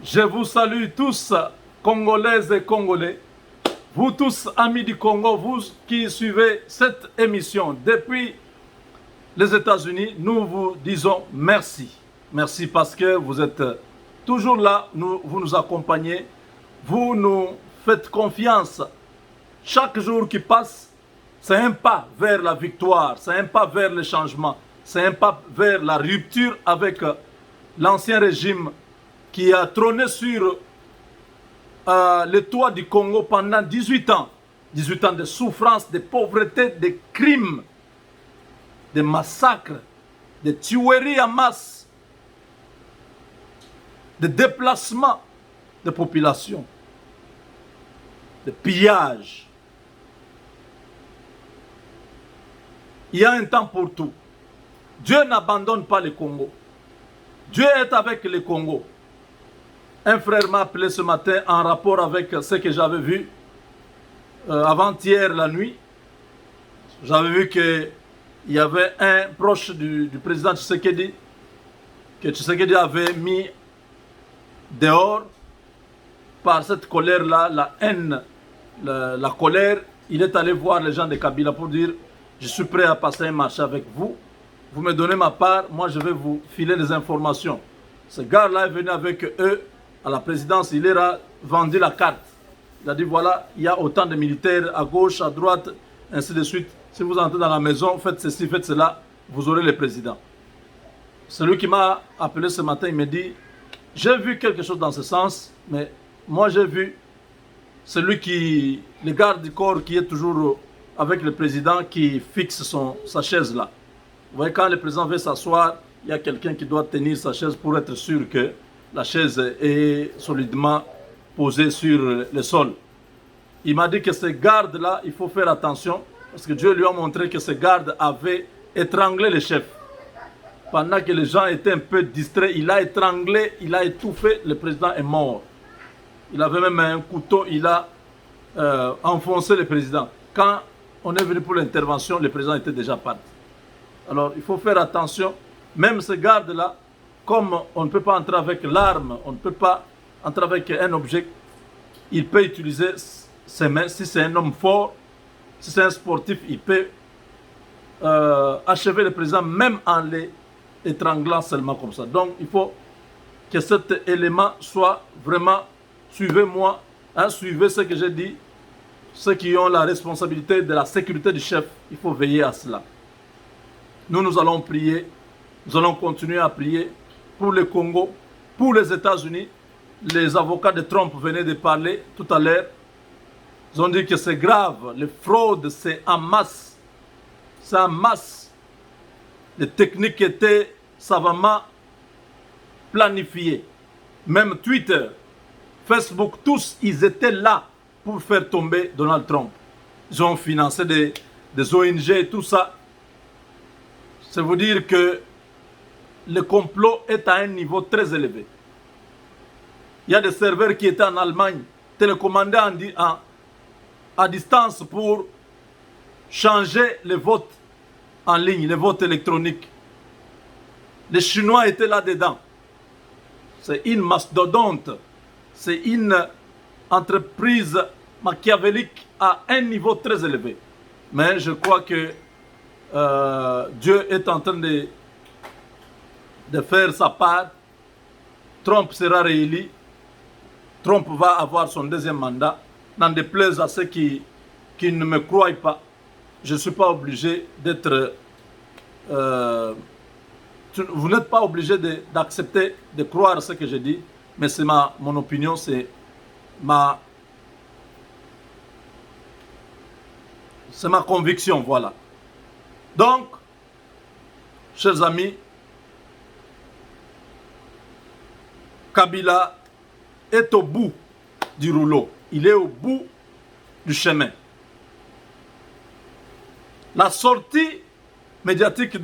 Je vous salue tous, Congolaises et Congolais. Vous tous, amis du Congo, vous qui suivez cette émission depuis les États-Unis, nous vous disons merci. Merci parce que vous êtes toujours là, vous nous accompagnez, vous nous faites confiance. Chaque jour qui passe, c'est un pas vers la victoire, c'est un pas vers le changement, c'est un pas vers la rupture avec l'ancien régime qui a trôné sur le toit du Congo pendant 18 ans. 18 ans de souffrance, de pauvreté, de crimes, de massacres, de tueries en masse, de déplacements de population, de pillages. Il y a un temps pour tout. Dieu n'abandonne pas le Congo. Dieu est avec le Congo. Un frère m'a appelé ce matin en rapport avec ce que j'avais vu avant-hier la nuit. J'avais vu qu'il y avait un proche du président Tshisekedi que Tshisekedi avait mis dehors par cette colère-là, la haine, la colère. Il est allé voir les gens de Kabila pour dire « Je suis prêt à passer un marché avec vous. Vous me donnez ma part, moi je vais vous filer des informations. » Ce gars-là est venu avec eux à la présidence, il leur a vendu la carte. Il a dit voilà, il y a autant de militaires à gauche, à droite, ainsi de suite. Si vous entrez dans la maison, faites ceci, faites cela, vous aurez le président. Celui qui m'a appelé ce matin, il me dit j'ai vu quelque chose dans ce sens, mais moi j'ai vu celui qui, le garde du corps qui est toujours avec le président qui fixe sa chaise là. Vous voyez, quand le président veut s'asseoir, il y a quelqu'un qui doit tenir sa chaise pour être sûr que la chaise est solidement posée sur le sol. Il m'a dit que ce garde-là, il faut faire attention, parce que Dieu lui a montré que ce garde avait étranglé le chef. Pendant que les gens étaient un peu distraits, il a étranglé, il a étouffé, le président est mort. Il avait même un couteau, il a enfoncé le président. Quand on est venu pour l'intervention, le président était déjà parti. Alors, il faut faire attention. Même ce garde-là, comme on ne peut pas entrer avec l'arme, on ne peut pas entrer avec un objet, il peut utiliser ses mains. Si c'est un homme fort, si c'est un sportif, il peut achever le président même en l'étranglant seulement comme ça. Donc, il faut que cet élément soit vraiment, suivez-moi, hein, suivez ce que j'ai dit, ceux qui ont la responsabilité de la sécurité du chef, il faut veiller à cela. Nous allons prier, nous allons continuer à prier pour le Congo, pour les États-Unis. Les avocats de Trump venaient de parler tout à l'heure. Ils ont dit que c'est grave, les fraudes, c'est en masse. C'est en masse. Les techniques étaient savamment planifiées. Même Twitter, Facebook, tous, ils étaient là pour faire tomber Donald Trump. Ils ont financé des ONG et tout ça. C'est vous dire que le complot est à un niveau très élevé. Il y a des serveurs qui étaient en Allemagne, télécommandés à distance pour changer les votes en ligne, les votes électroniques. Les Chinois étaient là-dedans. C'est une mastodonte. C'est une entreprise machiavélique à un niveau très élevé. Mais je crois que Dieu est en train de faire sa part. Trump sera réélu. Trump va avoir son deuxième mandat. N'en déplaise à ceux qui ne me croient pas, je ne suis pas obligé d'être... vous n'êtes pas obligé d'accepter, de croire ce que je dis, mais c'est mon opinion, c'est ma conviction, voilà. Donc, chers amis, Kabila est au bout du rouleau. Il est au bout du chemin. La sortie médiatique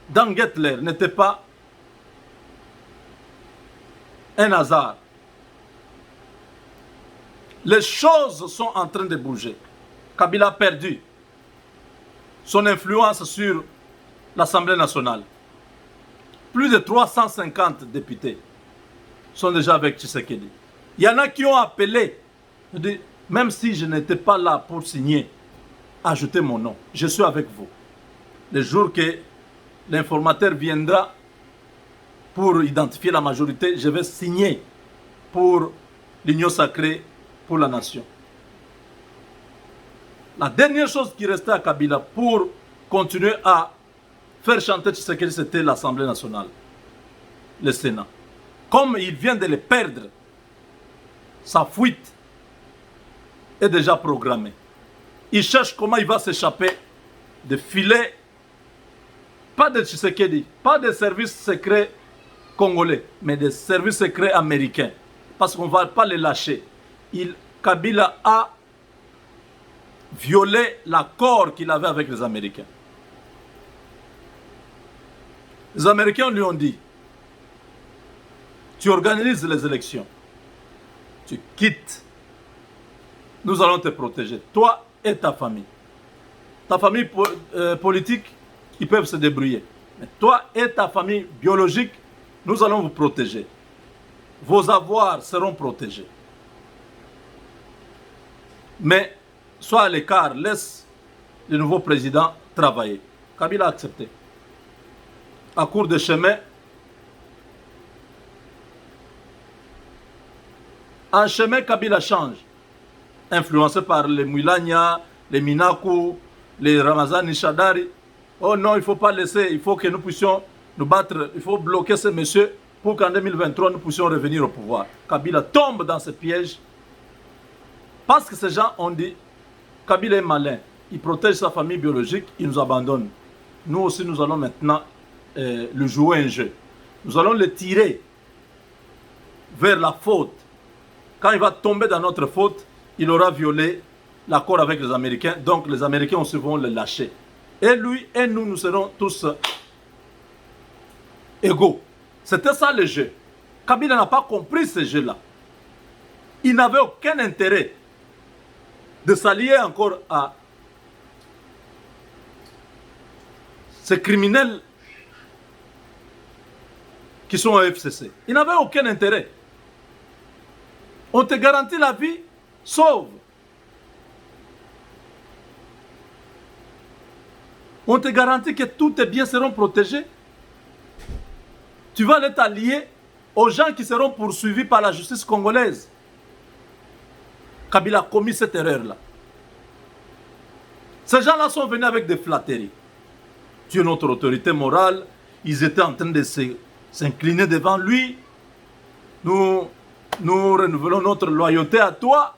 d'Angetler n'était pas un hasard. Les choses sont en train de bouger. Kabila a perdu son influence sur l'Assemblée nationale. Plus de 350 députés. sont déjà avec Tshisekedi. Il y en a qui ont appelé, même si je n'étais pas là pour signer, ajoutez mon nom, je suis avec vous. Le jour que l'informateur viendra pour identifier la majorité, je vais signer pour l'union sacrée pour la nation. La dernière chose qui restait à Kabila pour continuer à faire chanter Tshisekedi, c'était l'Assemblée nationale, le Sénat. Comme il vient de les perdre, sa fuite est déjà programmée. Il cherche comment il va s'échapper de filets, pas de Tshisekedi, pas des services secrets congolais, mais des services secrets américains. Parce qu'on ne va pas les lâcher. Kabila a violé l'accord qu'il avait avec les Américains. Les Américains lui ont dit, tu organises les élections, tu quittes, nous allons te protéger, toi et ta famille. Ta famille politique, ils peuvent se débrouiller. Mais toi et ta famille biologique, nous allons vous protéger. Vos avoirs seront protégés. Mais sois à l'écart, laisse le nouveau président travailler. Kabila a accepté. À court de chemin, en chemin, Kabila change. Influencé par les Mouilania, les Minaku, les Ramazani Shadari. Oh non, il ne faut pas laisser, il faut que nous puissions nous battre, il faut bloquer ces messieurs pour qu'en 2023, nous puissions revenir au pouvoir. Kabila tombe dans ce piège parce que ces gens ont dit, Kabila est malin, il protège sa famille biologique, il nous abandonne. Nous aussi, nous allons maintenant lui jouer un jeu. Nous allons le tirer vers la faute. Quand il va tomber dans notre faute, il aura violé l'accord avec les Américains, donc les Américains aussi vont le lâcher. Et lui et nous, nous serons tous égaux. C'était ça le jeu. Kabila n'a pas compris ce jeu-là. Il n'avait aucun intérêt de s'allier encore à ces criminels qui sont au FCC. Il n'avait aucun intérêt. On te garantit la vie, sauve. On te garantit que tous tes biens seront protégés. Tu vas aller t'allier aux gens qui seront poursuivis par la justice congolaise. Kabila a commis cette erreur-là. Ces gens-là sont venus avec des flatteries. Tu es notre autorité morale. Ils étaient en train de s'incliner devant lui. Nous renouvelons notre loyauté à toi.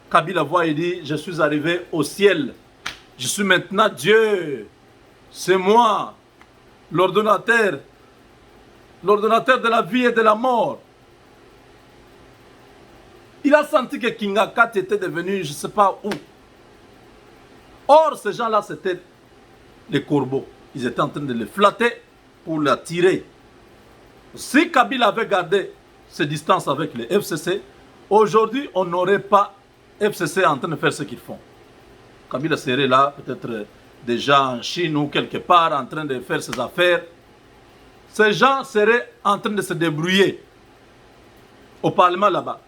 Kabila voit et dit, je suis arrivé au ciel. Je suis maintenant Dieu. C'est moi, l'ordonnateur de la vie et de la mort. Il a senti que Kingakat était devenu, je ne sais pas où. Or, ces gens-là, c'était les corbeaux. Ils étaient en train de les flatter pour l'attirer. Si Kabila avait gardé ses distances avec les FCC, aujourd'hui, on n'aurait pas FCC en train de faire ce qu'ils font. Kabila serait là, peut-être déjà en Chine ou quelque part, en train de faire ses affaires. Ces gens seraient en train de se débrouiller au Parlement là-bas.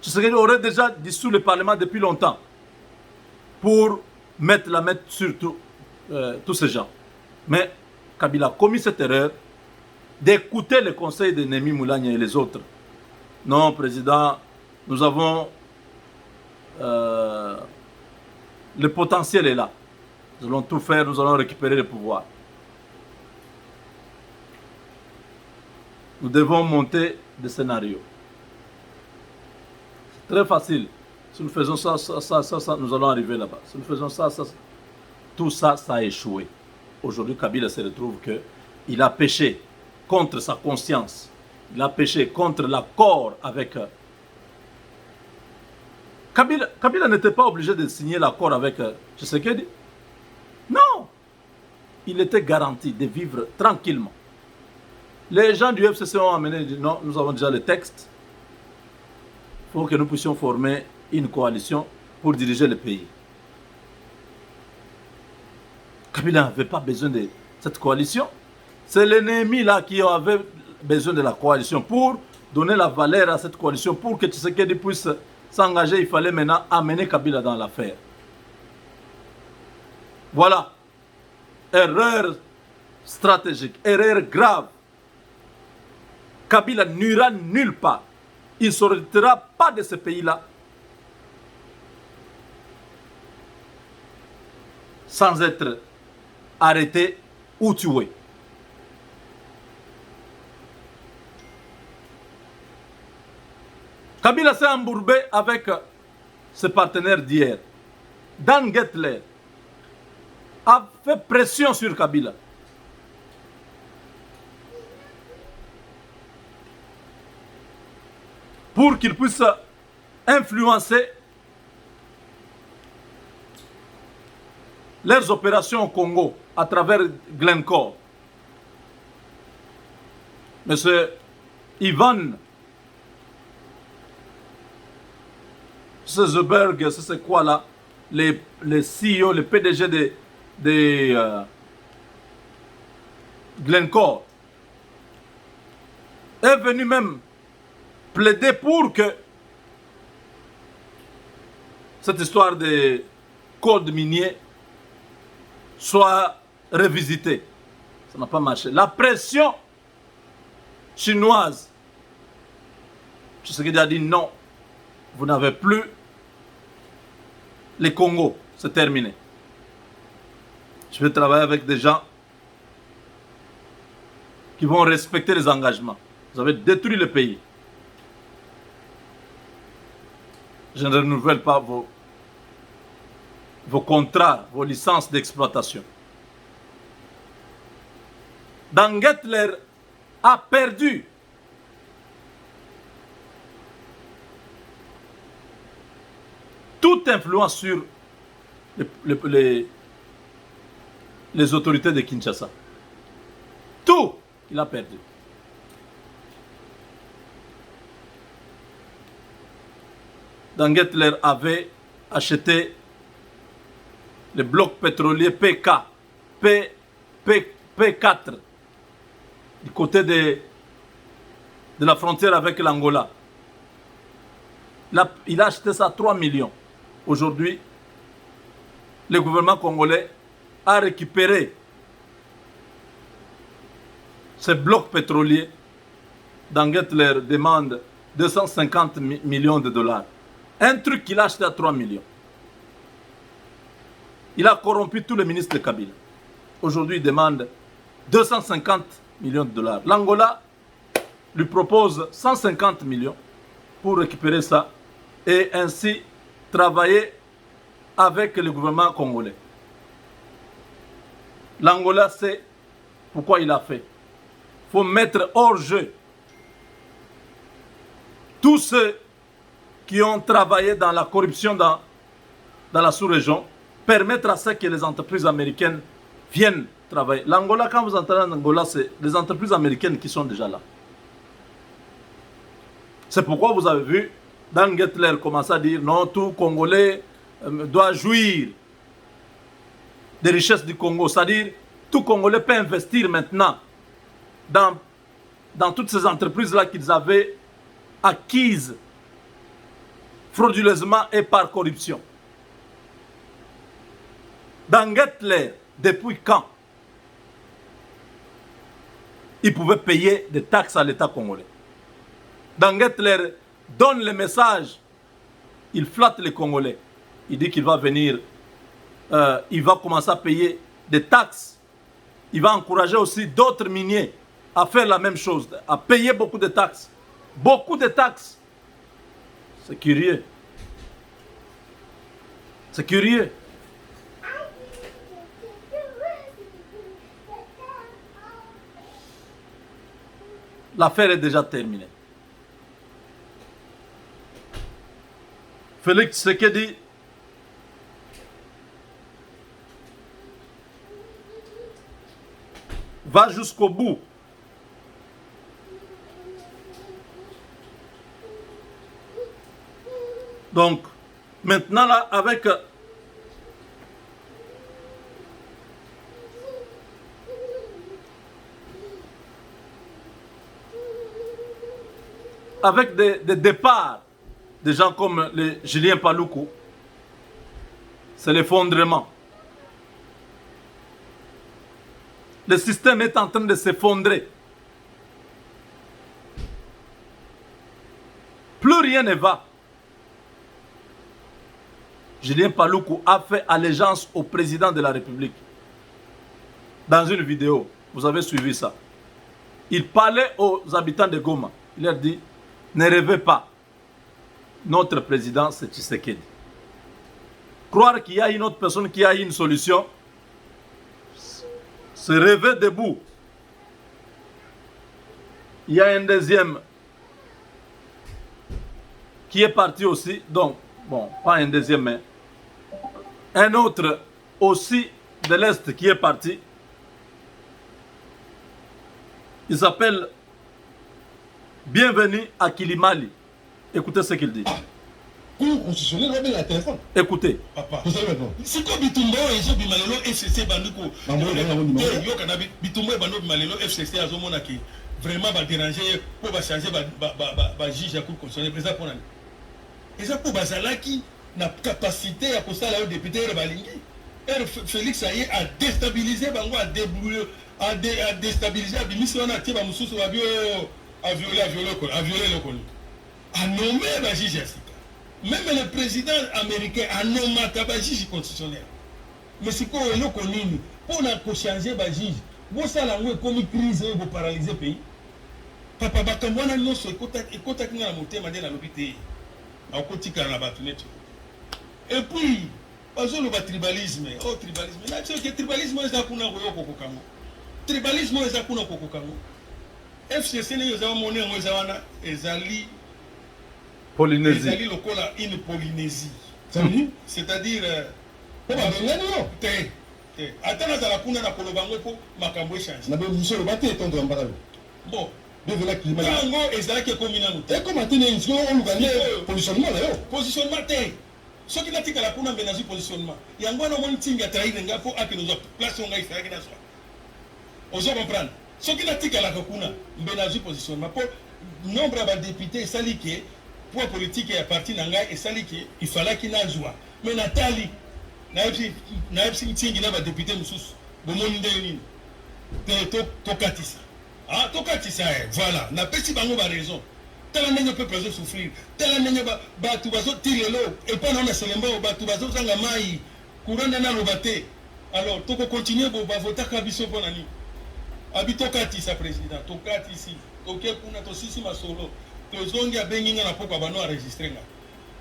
Tshisekedi aurait déjà dissous le Parlement depuis longtemps pour mettre la main sur tous ces gens. Mais Kabila a commis cette erreur d'écouter les conseils de Némi Moulania et les autres. Non, président, nous avons... le potentiel est là. Nous allons tout faire, nous allons récupérer le pouvoir. Nous devons monter des scénarios. C'est très facile. Si nous faisons ça, nous allons arriver là-bas. Si nous faisons ça, tout ça, ça a échoué. Aujourd'hui, Kabila se retrouve qu'il a péché contre sa conscience. Il a péché contre l'accord avec... Kabila n'était pas obligé de signer l'accord avec Tshisekedi. Non! Il était garanti de vivre tranquillement. Les gens du FCC ont amené et dit non, nous avons déjà le texte. Il faut que nous puissions former une coalition pour diriger le pays. Kabila n'avait pas besoin de cette coalition. C'est l'ennemi là qui avait besoin de la coalition pour donner la valeur à cette coalition pour que Tshisekedi puisse s'engager. Il fallait maintenant amener Kabila dans l'affaire. Voilà. Erreur stratégique, erreur grave. Kabila n'ira nulle part. Il ne sortira pas de ce pays-là sans être arrêté ou tué. Kabila s'est embourbé avec ses partenaires d'hier. Dan Gettler a fait pression sur Kabila. Pour qu'il puisse influencer leurs opérations au Congo à travers Glencore. Monsieur Ivan Szeberg, c'est quoi là? Les CEO, les PDG de Glencore est venu même plaider pour que cette histoire de code minier soit révisitée. Ça n'a pas marché. La pression chinoise, Tshisekedi a dit non, vous n'avez plus les Congo, c'est terminé. Je vais travailler avec des gens qui vont respecter les engagements. Vous avez détruit le pays. Je ne renouvelle pas vos contrats, vos licences d'exploitation. Dan Gettler a perdu toute influence sur les autorités de Kinshasa. Tout, il a perdu. Dan Gettler avait acheté le bloc pétrolier PK, P4, du côté de la frontière avec l'Angola. Il a acheté ça à 3 millions. Aujourd'hui, le gouvernement congolais a récupéré ce bloc pétrolier. Dan Gettler demande 250 millions de dollars. Un truc qu'il a acheté à 3 millions. Il a corrompu tous les ministres de Kabila. Aujourd'hui, il demande 250 millions de dollars. L'Angola lui propose 150 millions pour récupérer ça et ainsi travailler avec le gouvernement congolais. L'Angola sait pourquoi il a fait. Il faut mettre hors jeu tous ceux qui ont travaillé dans la corruption dans la sous-région, permettre à ce que les entreprises américaines viennent travailler. L'Angola, quand vous entendez l'Angola, c'est les entreprises américaines qui sont déjà là. C'est pourquoi vous avez vu Dan Gettler commencer à dire non, tout Congolais doit jouir des richesses du Congo. C'est-à-dire, tout Congolais peut investir maintenant dans toutes ces entreprises-là qu'ils avaient acquises frauduleusement et par corruption. Dan Gettler, depuis quand il pouvait payer des taxes à l'État congolais? Dan Gettler donne le message, il flatte les Congolais. Il dit qu'il va venir, il va commencer à payer des taxes. Il va encourager aussi d'autres miniers à faire la même chose, à payer beaucoup de taxes. Beaucoup de taxes. C'est curieux. C'est curieux. L'affaire est déjà terminée. Félix Tshisekedi va jusqu'au bout. Donc, maintenant là, avec avec des départs de gens comme les Julien Paluku, c'est l'effondrement. Le système est en train de s'effondrer. Plus rien ne va. Julien Paluku a fait allégeance au président de la République. Dans une vidéo, vous avez suivi ça. Il parlait aux habitants de Goma. Il leur dit, ne rêvez pas. Notre président, c'est Tshisekedi. Croire qu'il y a une autre personne qui a une solution, se rêver debout. Il y a un deuxième qui est parti aussi. Donc, bon, pas un deuxième, mais un autre aussi de l'Est qui est parti. Il s'appelle Bienvenue à Kilimali. Écoutez ce qu'il dit. Cour constitutionnel va bien la téléphone. Écoutez. Papa. Vous savez maintenant. Si quoi bitumbo ezo bimalelo FCC banduko. Yo kana bitumbo bando bimalelo FCC azomona ki vraiment ba déranger pour ba changer ba juge à cour constitutionnelle président pour nani. Eza pour bazalaki na capacité à kosala yo député de balingi. Et Félix Aye a déstabilisé bango a débrouiller a déstabiliser bimisi wana tie ba mususu ba bio a violer le col. A nommé ba juge à même le président américain a nommé un juge constitutionnel. Mais c'est quoi le connu pour changer le juge? Vous savez comme une crise pour paralyser le pays. Papa Bakamwana non se écoute qui na monté mandé na l'hôpital. A côté la batunette. Et puis parce que le tribalisme, oh tribalisme. Là c'est que tribalisme est kuna ko kango. Tribalisme est kuna ko kango. FCC ne yoza monné ngoza wana ezali Polynésie. C'est une Polynésie. C'est-à-dire. Attends, la kuna na kolobango po makambo change. Na monsieur le baté ton drambara. Bon. De la climat. Tango ezalaki comme ina muté. Et comment tenir une seconde on gagne positionnement là yo. Positionnement té. Ce qui n'a tika la kuna benazi positionnement. Yango na moni tinga trahi nga po akelozo place on ga ifaki na so. Ozo comprendre. Ce qui n'a tika la kuna benazi positionnement pour nombre de députés salike pour politique et à partir d'Angaï et Saliki, il fallait qu'il ait joie. Mais Nathalie, Naïpsi Tingi n'a pas député Moussous, Bomoni Déuni, Tokatissa. Ah, Tokatissa, voilà, n'a pas si bango raison. Tel année ne peut pas souffrir, tel année ba tubazo tirelo, et pas dans le Selemba, ba tubazo Zangamai, courant dans le baté. Alors, Toko continue, ba voter Kabiso Bonani. Habito Katissa, président, Tokatissa, Toké Kuna Tosisi Masolo. Tozongi a bengi na poko bano enregistré nga.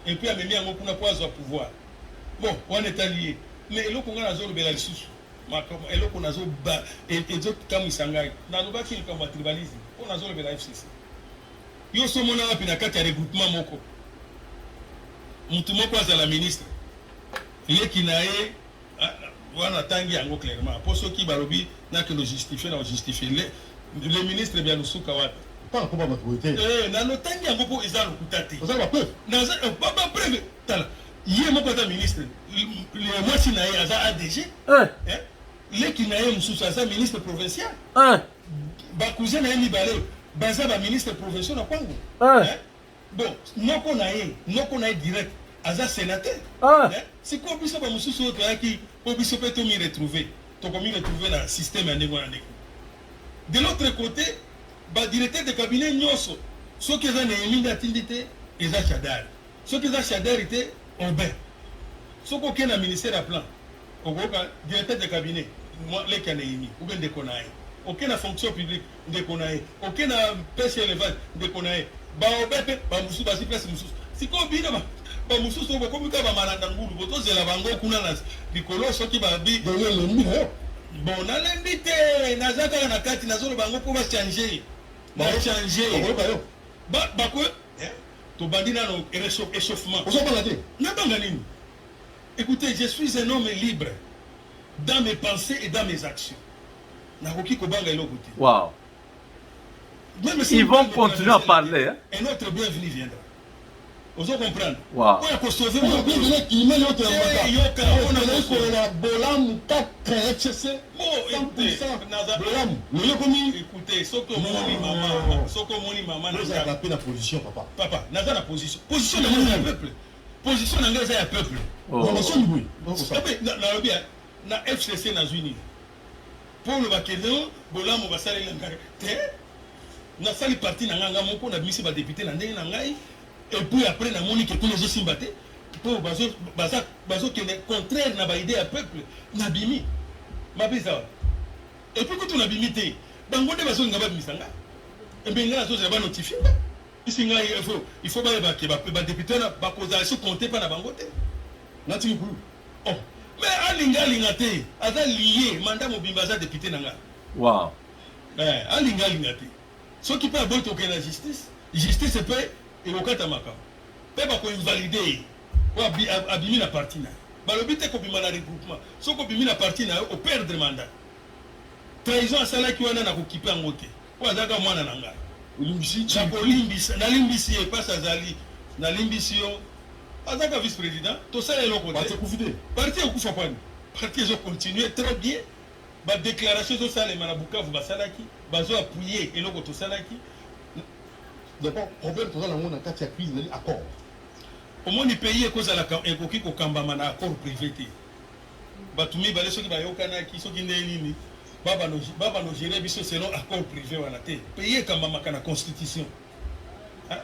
Et puis a memi yango kuna po azwa pouvoir. Bon, on est allié. Mais eloko nga nazo lobela lisusu. Makamo eloko nazo ba ezo kamisa ngai. Na lobaki le kamba tribalisme. Po nazo lobela FCC. Yo so mona wapi na kati ya regroupement moko. Mutu moko azala ministre. Leki na ye wana tangi yango clairement. Po soki balobi na ke lo justifier na justifier le ministre bien lusuka wapi. Pas comment ma trouvé. Na no tangi yango po ezalo kutate. Vous avez preuve. Na pas preuve. Tala. Yé moko ta ministre. Le moi si na ye aza ADG. Leki na ye mususu aza ministre provincial. Ba cousin na ye mibale baza ba ministre provincial na Kwango. Bon, noko na ye direct aza sénateur. C'est quoi biso ba mususu to yaki po biso pe to mi retrouver. To komi retrouver na système ya ndeko na ndeko. De l'autre côté, ba directeur de cabinet nyoso. Ceux qui ont émis d'activité, ils ont chadar. Ceux qui ont chadar étaient en bain. Ceux qui ont un ministère à plan, directeur de cabinet, moi les qui ont émis, ou bien des connais. Aucune fonction publique, des connais. Aucune pêche élevage, des connais. Ba obé, ba musu, ba si place musu. Si quoi bien ba musu, so ba comme ka ba malandangulu, boto zela bango kuna na bikolo ceux qui ba bi. Bon, na l'embité, na zaka na kati na zolo bango pour changer. Va changer. Bah quoi? Tu bandis dans le échauffement. Écoutez, je suis un homme libre dans mes pensées et dans mes actions. Wow. Ils vont continuer à parler. Un autre bienvenu viendra. Ozo comprendre. Wow. Pour que sauver On mon a bien donné qu'il m'a yoté on a bolam 4 HC. Bolam. Nous y commis. Écoutez, soko moni maman, soko moni maman Nous a tapé la position papa. Papa, naza la position. Position de peuple. Position d'anglaise à peuple. On a son bruit. Na lobby na FCC na Unis. Pour le bakédon, bolam on va saler l'angare. Na sali parti na nganga moko na bimisi ba député na ndenge na ngai. Et puis après, na moni que tous les autres battés pour bazo qui est contraire na ba idée à peuple na bimi mabisa. Et puis quand on a bimité, bango de bazo ngaba misanga. Et bien là, ça va notifier. Ici il faut ba député na ba causation compter pas na bango te. Na ti ku. Oh, mais alinga lingate, aza lié mandat mobimba za député nanga. Wow. Alinga lingate. Ce qui peut abolir aucune justice, justice peut et au katamaka. Peut pas invalider ou abîmer la partie na. Balobi te ko bima na regroupement. So ko bima na partie na au perdre mandat. Trahison à sala ki wana na ko kipa ngote. Ou azaka mwana nanga. Limbisi Na ko limbisi, na limbisi e pas azali. Na limbisi yo azaka vice-président, to sala eloko ba te te. kufide. Parti okufa kwani. Parti zo continuer très bien. Ba déclaration zo sala na Bukavu ba salaki, ba zo appuyer eloko to salaki. D'accord, problème tout ça dans mon carte crise de accord. Au moins les pays ekozala ekoki kokambama na accord privé te. Batumi bale soki bayokana ki soki ndenini baba no gérer biso selon accord privé wana te. Pays ekambama kana constitution.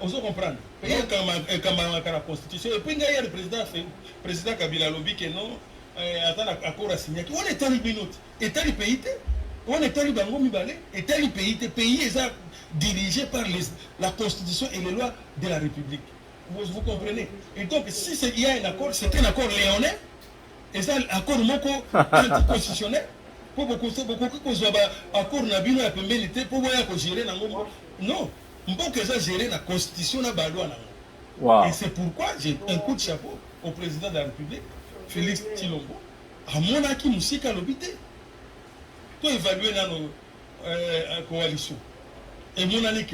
Ozo comprendre. Pays ekambama kana constitution et puis ngaya le président Kabila lobi que non attend accord à signer. On est tali binot. Et tali pays te. On est tali bango mibale et tali pays te pays eza dirigé par la constitution et les lois de la République. Vous comprenez? Et donc, si il y a un accord, c'est un accord léonais, et ça, accord constitutionnel, pour beaucoup de accord nabino a pénalité, pour gérer non, on peut gérer la constitution na loi. Wow. Et c'est pourquoi j'ai un coup de chapeau au président de la République, Félix Tshilombo, à mon acquis Moussika Lobité, pour évaluer la coalition. Et mon année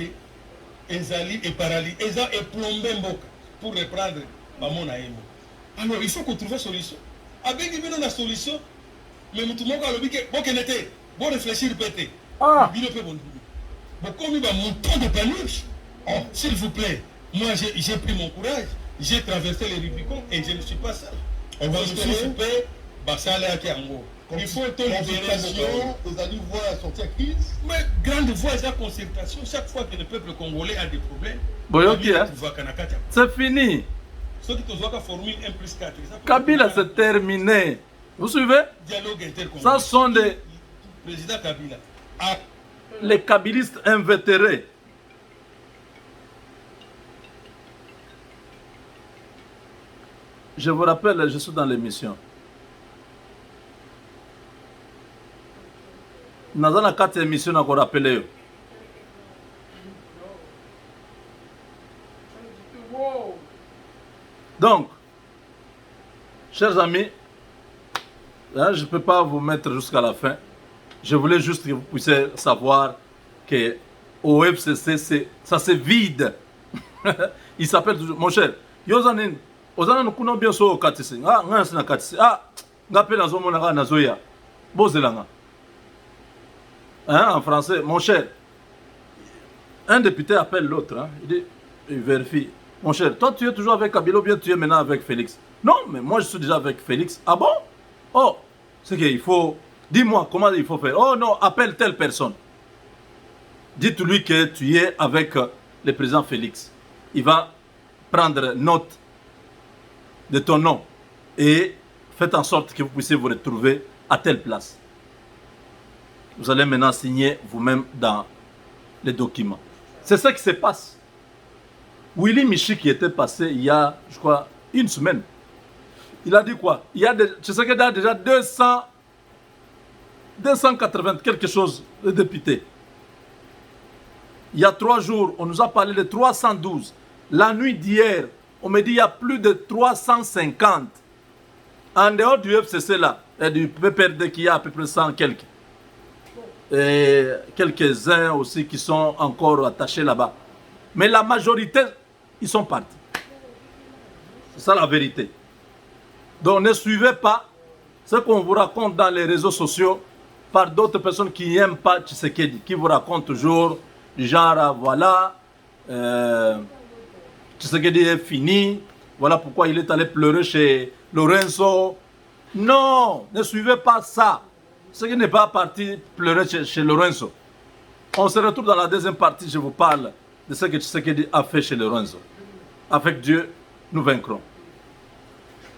ezali et parali eza et plombé mboka pour reprendre mon aïmo. Alors il faut qu'on trouve une solution. Avec une solution, mais tout le monde a le bique, bon qu'elle était, bon réfléchir peut-être. Ah. Bon comme il va mon temps de peluche. Oh, s'il vous plaît, moi j'ai pris mon courage, j'ai traversé les Rubicon et je ne suis pas seul. On va se faire, bah ça allait à Kiango. Il faut te consultation, vous allez voir la sortie à crise. Mais grande voix et la concertation, chaque fois que le peuple congolais a des problèmes, c'est fini. Ceux qui te voient formule 1 plus 4. Kabila, c'est terminé. Vous suivez? Dialogue intercongolais. Ça sont des... Président Kabila. Les kabilistes invétérés. Je vous rappelle, je suis dans l'émission. Dans la 4 émission, on va rappeler. Donc, chers amis, là, je ne peux pas vous mettre jusqu'à la fin. Je voulais juste que vous puissiez savoir que au FCC, ça c'est vide. Il s'appelle toujours, mon cher, Yozanin, Ozana nous bien sûr au Katisi. Ah, na Katisi. Ah, ngapé na zomo na nazoya. Bozelanga. Hein, en français, mon cher, un député appelle l'autre, hein, il vérifie. Mon cher, toi tu es toujours avec Kabila ou bien tu es maintenant avec Félix? Non, mais moi je suis déjà avec Félix. Ah bon? Oh, c'est qu'il faut... Dis-moi comment il faut faire. Oh non, appelle telle personne. Dites-lui que tu es avec le président Félix. Il va prendre note de ton nom et faites en sorte que vous puissiez vous retrouver à telle place. Vous allez maintenant signer vous-même dans les documents. C'est ça qui se passe. Willy Michi qui était passé il y a, je crois, une semaine. Il a dit quoi? Il y a je sais qu'il y a déjà 280 quelque chose de députés. Il y a 3 jours, on nous a parlé de 312. La nuit d'hier, on me dit qu'il y a plus de 350. En dehors du FCC là, et du PPRD qui a à peu près 100 quelques. Et quelques-uns aussi qui sont encore attachés là-bas. Mais la majorité, ils sont partis. C'est ça la vérité. Donc ne suivez pas ce qu'on vous raconte dans les réseaux sociaux par d'autres personnes qui n'aiment pas Tshisekedi, qui vous racontent toujours du genre, voilà, Tshisekedi est fini, voilà pourquoi il est allé pleurer chez Lorenzo. Non, ne suivez pas ça. Ce qui n'est pas parti pleurer chez Lorenzo. On se retrouve dans la deuxième partie, je vous parle de ce que Tshisekedi a fait chez Lorenzo. Avec Dieu, nous vaincrons.